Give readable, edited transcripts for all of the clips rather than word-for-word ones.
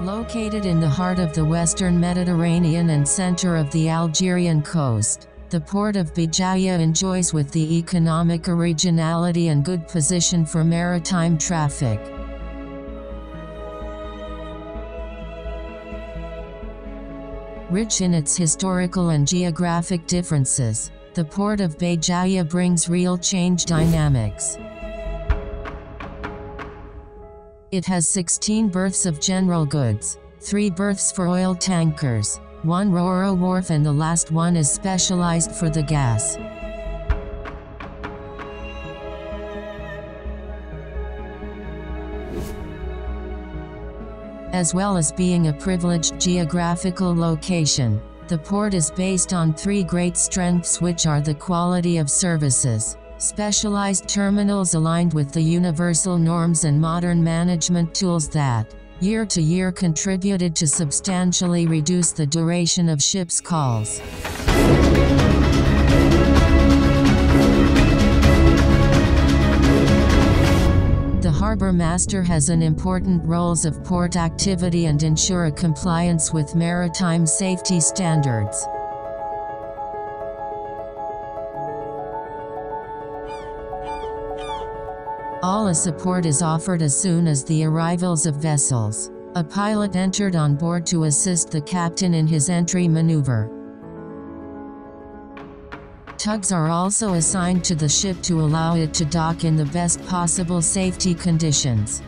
Located in the heart of the western Mediterranean and center of the Algerian coast, the Port of Béjaia enjoys with the economic originality and good position for maritime traffic. Rich in its historical and geographic differences, the Port of Béjaia brings real change dynamics. It has 16 berths of general goods, 3 berths for oil tankers, 1 ro-ro wharf, and the last one is specialized for the gas. As well as being a privileged geographical location, the port is based on 3 great strengths, which are the quality of services, specialized terminals aligned with the universal norms, and modern management tools that, year to year, contributed to substantially reduce the duration of ships' calls. The harbor master has an important roles of port activity and ensure a compliance with maritime safety standards. All support is offered as soon as the arrivals of vessels. A pilot entered on board to assist the captain in his entry maneuver. Tugs are also assigned to the ship to allow it to dock in the best possible safety conditions.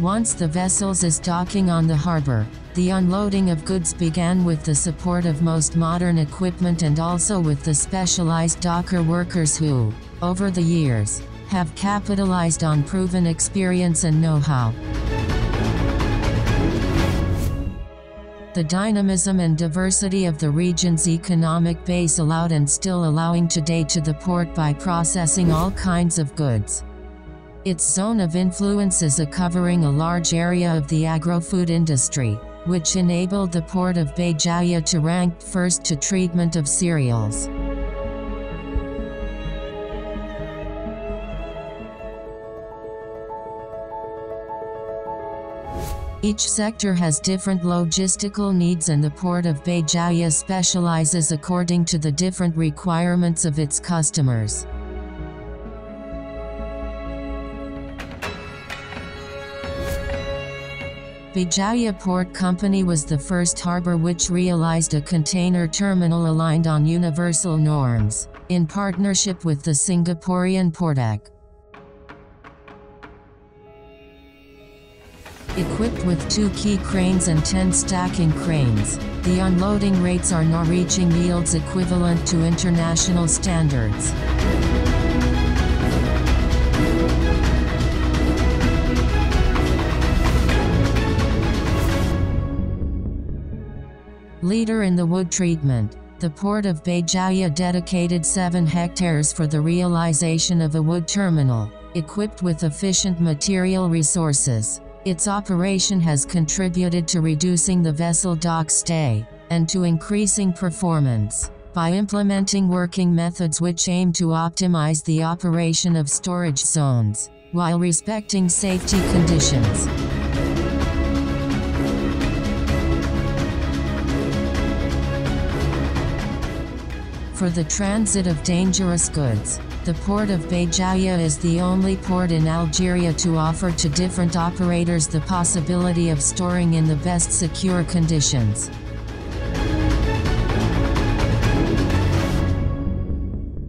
Once the vessels is docking on the harbor, the unloading of goods began with the support of most modern equipment and also with the specialized docker workers who, over the years, have capitalized on proven experience and know-how. The dynamism and diversity of the region's economic base allowed and still allowing today to the port by processing all kinds of goods. Its zone of influence is covering a large area of the agro-food industry, which enabled the Port of Béjaia to rank first to treatment of cereals. Each sector has different logistical needs, and the Port of Béjaia specializes according to the different requirements of its customers. Béjaia Port Company was the first harbor which realized a container terminal aligned on universal norms, in partnership with the Singaporean Portac. Equipped with 2 key cranes and 10 stacking cranes, the unloading rates are now reaching yields equivalent to international standards. Leader in the wood treatment, the Port of Béjaia dedicated 7 hectares for the realization of a wood terminal, equipped with efficient material resources. Its operation has contributed to reducing the vessel dock stay, and to increasing performance, by implementing working methods which aim to optimize the operation of storage zones, while respecting safety conditions. For the transit of dangerous goods, the Port of Béjaia is the only port in Algeria to offer to different operators the possibility of storing in the best secure conditions.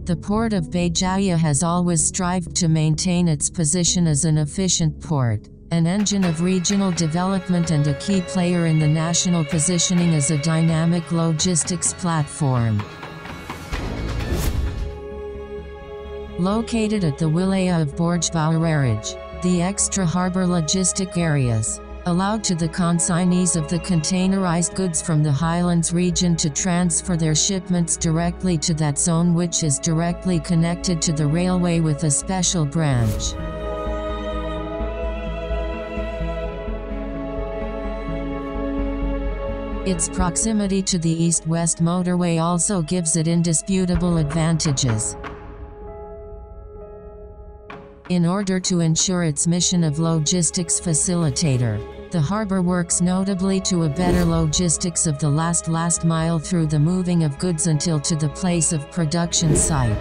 The Port of Béjaia has always strived to maintain its position as an efficient port, an engine of regional development and a key player in the national positioning as a dynamic logistics platform. Located at the wilaya of Borj Bouaraj, the extra harbor logistic areas, allowed to the consignees of the containerized goods from the highlands region to transfer their shipments directly to that zone, which is directly connected to the railway with a special branch. Its proximity to the east-west motorway also gives it indisputable advantages. In order to ensure its mission of logistics facilitator, The harbor works notably to a better logistics of the last mile through the moving of goods until to the place of production site.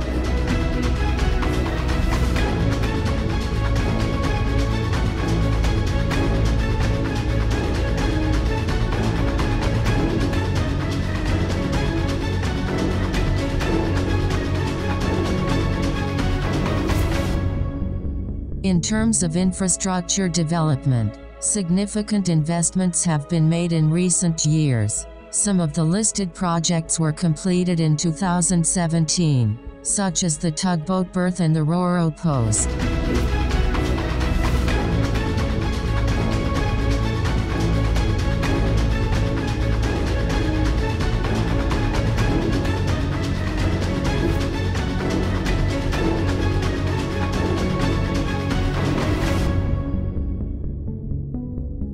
In terms of infrastructure development, significant investments have been made in recent years. Some of the listed projects were completed in 2017, such as the tugboat berth and the Ro-Ro post.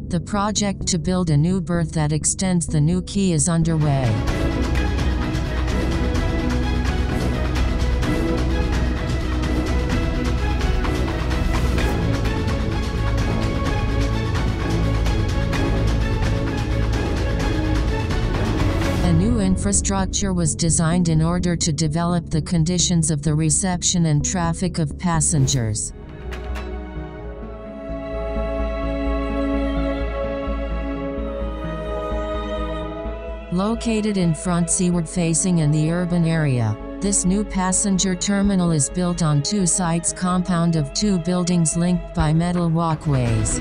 The project to build a new berth that extends the new quay is underway. A new infrastructure was designed in order to develop the conditions of the reception and traffic of passengers. Located in front seaward facing in the urban area, this new passenger terminal is built on two sites compound of two buildings linked by metal walkways.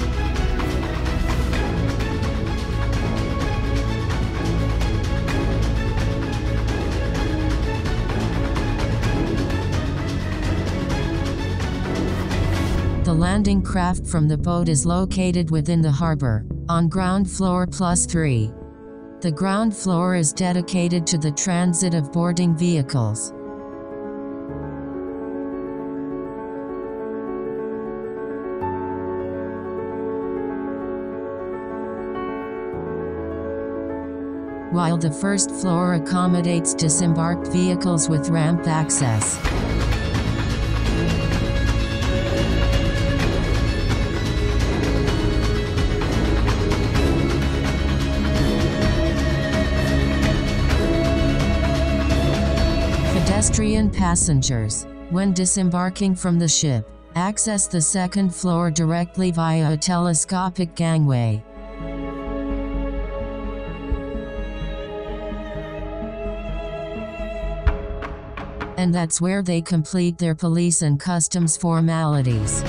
The landing craft from the boat is located within the harbor, on ground floor +3. The ground floor is dedicated to the transit of boarding vehicles. While the first floor accommodates disembarked vehicles with ramp access. Pedestrian passengers, when disembarking from the ship, access the second floor directly via a telescopic gangway. And that's where they complete their police and customs formalities.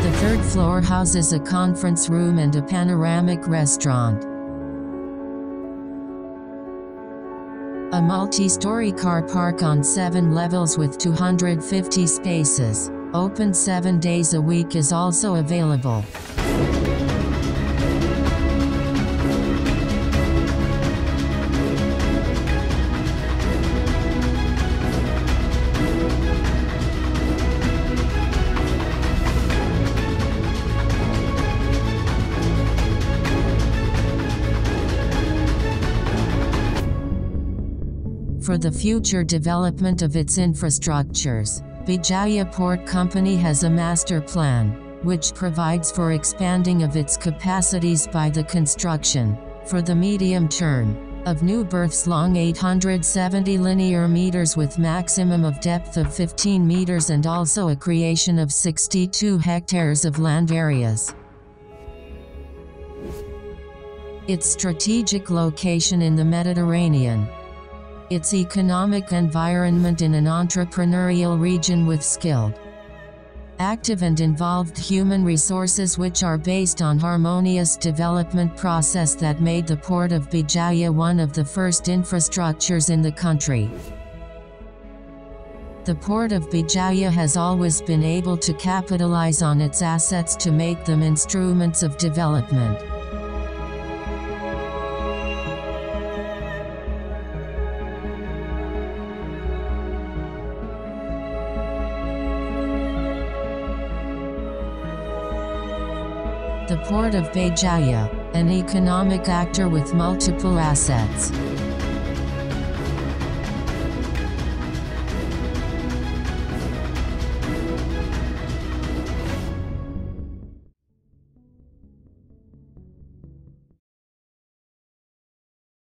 The third floor houses a conference room and a panoramic restaurant. A multi-story car park on 7 levels with 250 spaces, open 7 days a week, is also available. For the future development of its infrastructures, Béjaia Port Company has a master plan, which provides for expanding of its capacities by the construction, for the medium term, of new berths long 870 linear meters with maximum of depth of 15 meters, and also a creation of 62 hectares of land areas. Its strategic location in the Mediterranean, its economic environment in an entrepreneurial region with skilled, active and involved human resources which are based on harmonious development process that made the Port of Béjaia one of the first infrastructures in the country. The Port of Béjaia has always been able to capitalize on its assets to make them instruments of development. The Port of Béjaia, an economic actor with multiple assets.